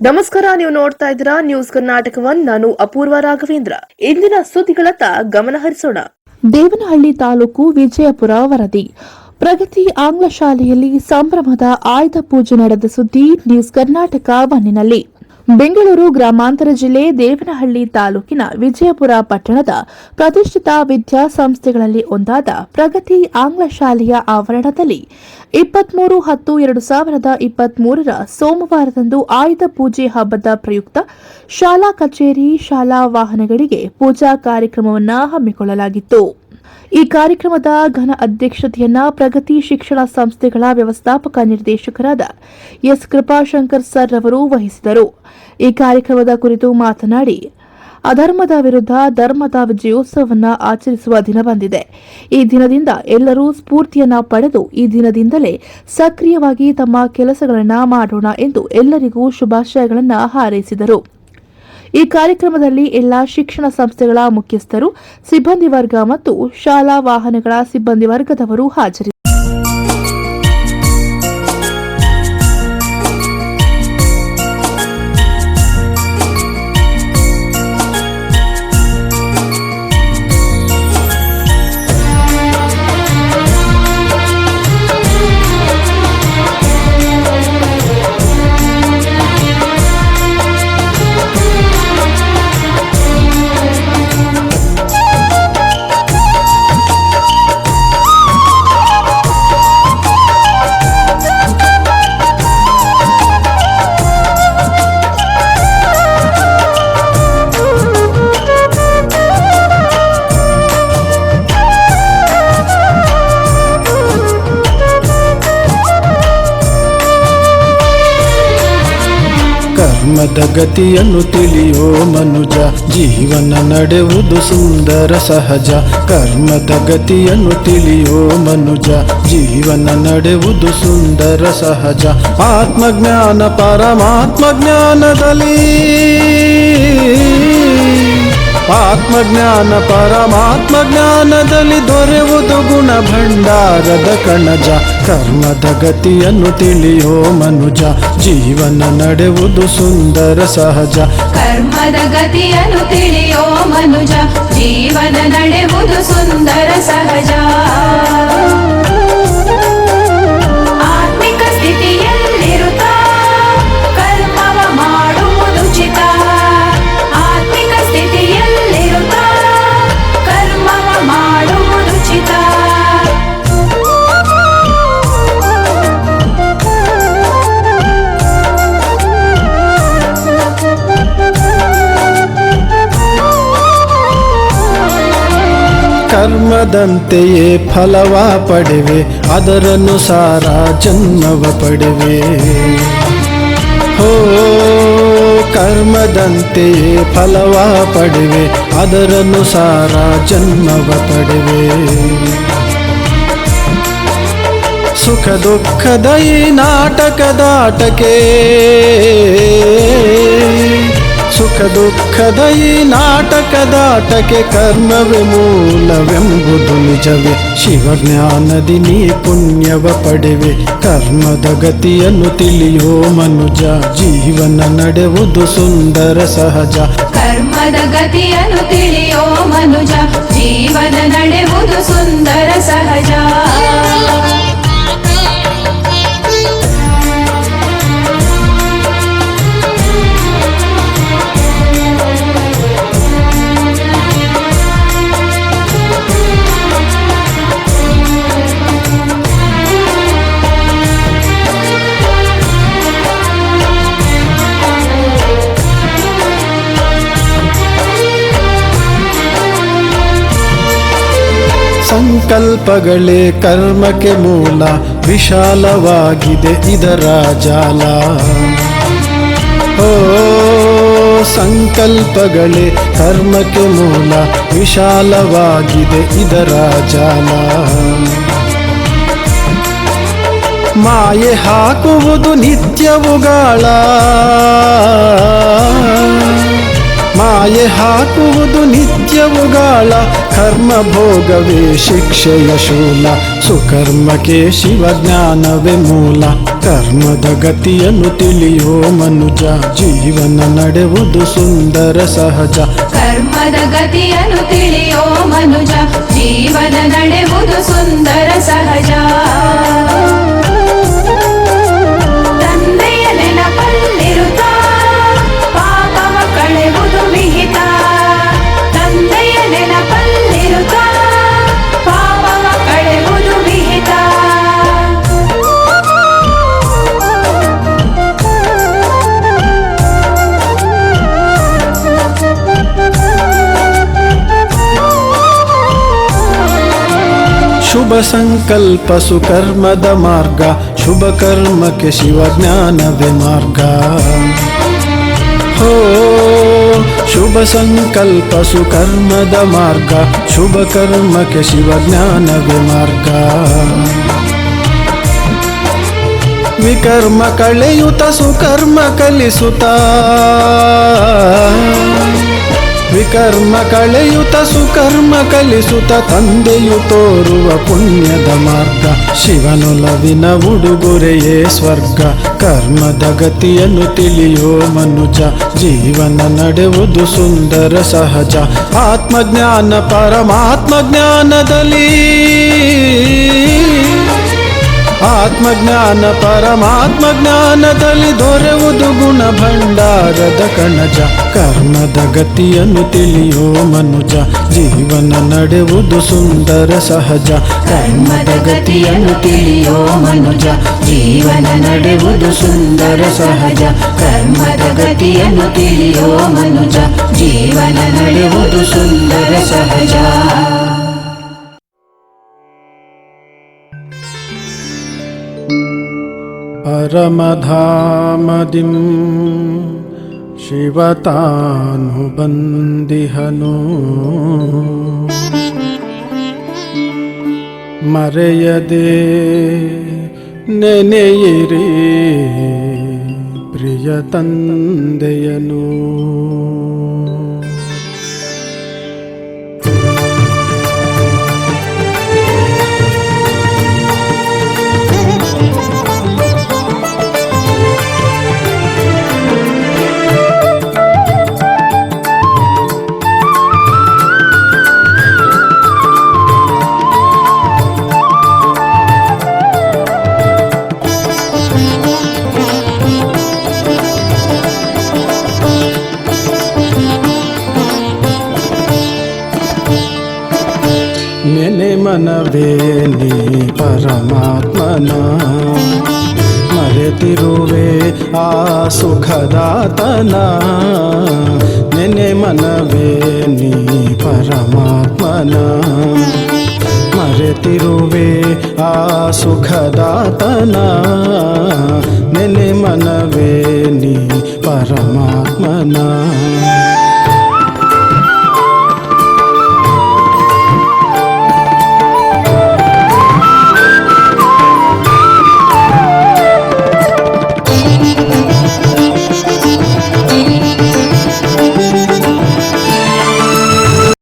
ನಮಸ್ಕಾರ, ನೀವು ನೋಡ್ತಾ ಇದ್ದೀರಾ ನ್ಯೂಸ್ ಕರ್ನಾಟಕವನ್. ನಾನು ಅಪೂರ್ವ ರಾಘವೇಂದ್ರ. ಇಂದಿನ ಸುದ್ದಿಗಳತ್ತ ಗಮನ ಹರಿಸೋಣ. ದೇವನಹಳ್ಳಿ ತಾಲೂಕು ವಿಜಯಪುರ ವರದಿ. ಪ್ರಗತಿ ಆಂಗ್ಲ ಶಾಲೆಯಲ್ಲಿ ಸಂಭ್ರಮದ ಆಯುಧ ಪೂಜೆ ನಡೆದ ಸುದ್ದಿ ನ್ಯೂಸ್ ಕರ್ನಾಟಕ ಒನ್ನಿನಲ್ಲಿ. ಬೆಂಗಳೂರು ಗ್ರಾಮಾಂತರ ಜಿಲ್ಲೆ ದೇವನಹಳ್ಳಿ ತಾಲೂಕಿನ ವಿಜಯಪುರ ಪಟ್ಟಣದ ಪ್ರತಿಷ್ಠಿತ ವಿದ್ಯಾಸಂಸ್ಥೆಗಳಲ್ಲಿ ಒಂದಾದ ಪ್ರಗತಿ ಆಂಗ್ಲ ಶಾಲೆಯ ಆವರಣದಲ್ಲಿ 23/10/2023 ಸೋಮವಾರದಂದು ಆಯುಧ ಪೂಜೆ ಹಬ್ಬದ ಪ್ರಯುಕ್ತ ಶಾಲಾ ಕಚೇರಿ, ಶಾಲಾ ವಾಹನಗಳಿಗೆ ಪೂಜಾ ಕಾರ್ಯಕ್ರಮವನ್ನು ಹಮ್ಮಿಕೊಳ್ಳಲಾಗಿತ್ತು. ಈ ಕಾರ್ಯಕ್ರಮದ ಘನ ಅಧ್ಯಕ್ಷತೆಯನ್ನ ಪ್ರಗತಿ ಶಿಕ್ಷಣ ಸಂಸ್ಥೆಗಳ ವ್ಯವಸ್ಥಾಪಕ ನಿರ್ದೇಶಕರಾದ ಎಸ್ ಕೃಪಾಶಂಕರ್ ಸರ್ ಅವರು ವಹಿಸಿದರು. ಈ ಕಾರ್ಯಕ್ರಮದ ಕುರಿತು ಮಾತನಾಡಿ, ಅಧರ್ಮದ ವಿರುದ್ಧ ಧರ್ಮದ ವಿಜಯೋತ್ಸವವನ್ನು ಆಚರಿಸುವ ದಿನ ಬಂದಿದೆ. ಈ ದಿನದಿಂದ ಎಲ್ಲರೂ ಸ್ಫೂರ್ತಿಯನ್ನ ಪಡೆದು ಈ ದಿನದಿಂದಲೇ ಸಕ್ರಿಯವಾಗಿ ತಮ್ಮ ಕೆಲಸಗಳನ್ನು ಮಾಡೋಣ ಎಂದು ಎಲ್ಲರಿಗೂ ಶುಭಾಶಯಗಳನ್ನು ಹಾರೈಸಿದರು. ಈ ಕಾರ್ಯಕ್ರಮದಲ್ಲಿ ಎಲ್ಲಾ ಶಿಕ್ಷಣ ಸಂಸ್ಥೆಗಳ ಮುಖ್ಯಸ್ಥರು, ಸಿಬ್ಬಂದಿ ವರ್ಗ ಮತ್ತು ಶಾಲಾ ವಾಹನಗಳ ಸಿಬ್ಬಂದಿ ವರ್ಗದವರು ಹಾಜರಿದ್ದರು. ಕರ್ಮದ ಗತಿಯನ್ನು ತಿಳಿಯೋ ಮನುಜ, ಜೀವನ ನಡೆಯುವುದು ಸುಂದರ ಸಹಜ. ಕರ್ಮದ ಗತಿಯನ್ನು ತಿಳಿಯೋ ಮನುಜ, ಜೀವನ ನಡೆಯುವುದು ಸುಂದರ ಸಹಜ. ಆತ್ಮಜ್ಞಾನ ಪರಮಾತ್ಮ ಜ್ಞಾನದಲ್ಲಿ, ಆತ್ಮಜ್ಞಾನ ಪರಮಾತ್ಮ ಜ್ಞಾನದಲ್ಲಿ ದೊರೆಯುವುದು ಗುಣ ಭಂಡಾರದ ಕಣಜ. ಕರ್ಮದ ಗತಿಯನ್ನು ತಿಳಿಯೋ ಮನುಜ, ಜೀವನ ನಡೆಯುವುದು ಸುಂದರ ಸಹಜ. ಕರ್ಮದ ಗತಿಯನ್ನು ತಿಳಿಯೋ ಮನುಜ, ಜೀವನ ನಡೆಯುವುದು ಸುಂದರ ಸಹಜ. ಆತ್ಮಿಕ ಸ್ಥಿತಿಯಲ್ಲಿರುತ್ತಾ ಕರ್ಮವ ಮಾಡುವುದು ಉಚಿತ. ಆತ್ಮಿಕ ಸ್ಥಿತಿಯಲ್ಲಿರುತ್ತಾ ಕರ್ಮವ ಮಾಡುವುದು ಉಚಿತ. ಕರ್ಮದಂತೆಯೇ ಫಲವ ಪಡೆವೆ, ಅದರನುಸಾರ ಜನ್ಮವ ಪಡೆವೆ. ಹೋ ಕರ್ಮದಂತೆಯೇ ಫಲವ ಪಡೆವೆ, ಅದರನುಸಾರ ಜನ್ಮವ ಪಡೆವೆ. ಸುಖ ದುಃಖದ ಈ ನಾಟಕದಾಟಕ್ಕೆ, ಸುಖ ದುಃಖದ ಈ ನಾಟಕದಾಟಕ್ಕೆ ಕರ್ಮವೇ ಮೂಲವೆಂಬುದು ನಿಜವೇ. ಶಿವಜ್ಞಾನದಿ ನೀ ಪುಣ್ಯವ ಪಡೆವೆ. ಕರ್ಮದ ಗತಿಯನ್ನು ತಿಳಿಯೋ ಮನುಜ, ಜೀವನ ನಡೆಯುವುದು ಸುಂದರ ಸಹಜ. ಕರ್ಮದ ಗತಿಯನ್ನು ತಿಳಿಯೋ ಮನುಜ, ಜೀವನ ನಡೆಯುವುದು ಸುಂದರ ಸಹಜ. ಸಂಕಲ್ಪಗಳೇ ಕರ್ಮಕ್ಕೆ ಮೂಲ, ವಿಶಾಲವಾಗಿದೆ ಇದರ ಜಾಲ. ಓ ಸಂಕಲ್ಪಗಳೇ ಕರ್ಮಕ್ಕೆ ಮೂಲ, ವಿಶಾಲವಾಗಿದೆ ಇದರ ಜಾಲ. ಮಾಯೆ ಹಾಕುವುದು ನಿತ್ಯವುಗಾಳ, ಮಾಯೆ ಹಾಕುವುದು ನಿತ್ಯವುಗಾಳ, ಕರ್ಮ ಭೋಗವೇ ಶಿಕ್ಷೆಯ ಶೂಲ, ಸುಕರ್ಮಕ್ಕೆ ಶಿವಜ್ಞಾನವೇ ಮೂಲ. ಕರ್ಮದ ಗತಿಯನ್ನು ತಿಳಿಯೋ ಮನುಜ, ಜೀವನ ನಡೆವುದು ಸುಂದರ ಸಹಜ. ಕರ್ಮದ ಗತಿಯನ್ನು ತಿಳಿಯೋ ಮನುಜ, ಜೀವನ ನಡೆವುದು ಸುಂದರ ಸಹಜ. ತಂದೆಯ ನೆನಪಲ್ಲಿರುತ್ತ ಪಾಪವ ಕಳೆವುದು ವಿಹಿತ. ತಂದೆಯ ನೆನಪಲ್ಲಿರುತ್ತ ಪಾಪವ ಕಳೆವುದು ವಿಹಿತ. ಶುಭ ಸಂಕಲ್ಪ ಸುಕರ್ಮದ ಮಾರ್ಗ, ಶುಭ ಕರ್ಮಕ್ಕೆ ಶಿವಜ್ಞಾನವೇ ಮಾರ್ಗ. ಹೋ ಶುಭ ಸಂಕಲ್ಪ ಸುಕರ್ಮದ ಮಾರ್ಗ, ಶುಭ ಕರ್ಮಕ್ಕೆ ಶಿವಜ್ಞಾನವೇ ಮಾರ್ಗ. ವಿಕರ್ಮ ಕಳೆಯುತ್ತ ಸುಕರ್ಮ ಕಲಿಸುತ್ತ, ವಿಕರ್ಮ ಕಳೆಯುತ್ತ ಸುಕರ್ಮ ಕಲಿಸುತ್ತ, ತಂದೆಯು ತೋರುವ ಪುಣ್ಯದ ಮಾರ್ಗ. ಶಿವನೊಲವಿನ ಉಡುಗೊರೆಯೇ ಸ್ವರ್ಗ. ಕರ್ಮದ ಗತಿಯನ್ನು ತಿಳಿಯೋ ಮನುಜ, ಜೀವನ ನಡೆವುದು ಸುಂದರ ಸಹಜ. ಆತ್ಮಜ್ಞಾನ ಪರಮಾತ್ಮ ಜ್ಞಾನದಲ್ಲಿ, ಆತ್ಮಜ್ಞಾನ ಪರಮಾತ್ಮ ಜ್ಞಾನದಲ್ಲಿ ದೊರೆಯುವುದು ಗುಣ ಭಂಡಾರದ ಕಣಜ. ಕರ್ಮದ ಗತಿಯನ್ನು ತಿಳಿಯೋ ಮನುಜ, ಜೀವನ ನಡೆಯುವುದು ಸುಂದರ ಸಹಜ. ಕರ್ಮದ ಗತಿಯನ್ನು ತಿಳಿಯೋ ಮನುಜ, ಜೀವನ ನಡೆಯುವುದು ಸುಂದರ ಸಹಜ. ಕರ್ಮದ ಗತಿಯನ್ನು ತಿಳಿಯೋ ಮನುಜ, ಜೀವನ ನಡೆಯುವುದು ಸುಂದರ ಸಹಜ. ಪರಮಧಾಮದಿಂ ಶಿವತಾನು ಬಂದಿಹನು, ಮರೆಯದೆ ನೆನೆಯಿರಿ ಪ್ರಿಯ ತಂದೆಯನು. ನೆನೆ ಮನವೇ ನೀ ಪರಮಾತ್ಮನ, ಮರೆತಿರುವೆ ಆ ಸುಖದಾತನ. ನೆನೆ ಮನವೇ ನೀ ಪರಮಾತ್ಮನ, ಮರೆತಿರುವೆ ಆ ಸುಖದಾತನ. ನೆನೆ ಮನವೇ ನೀ ಪರಮಾತ್ಮನ.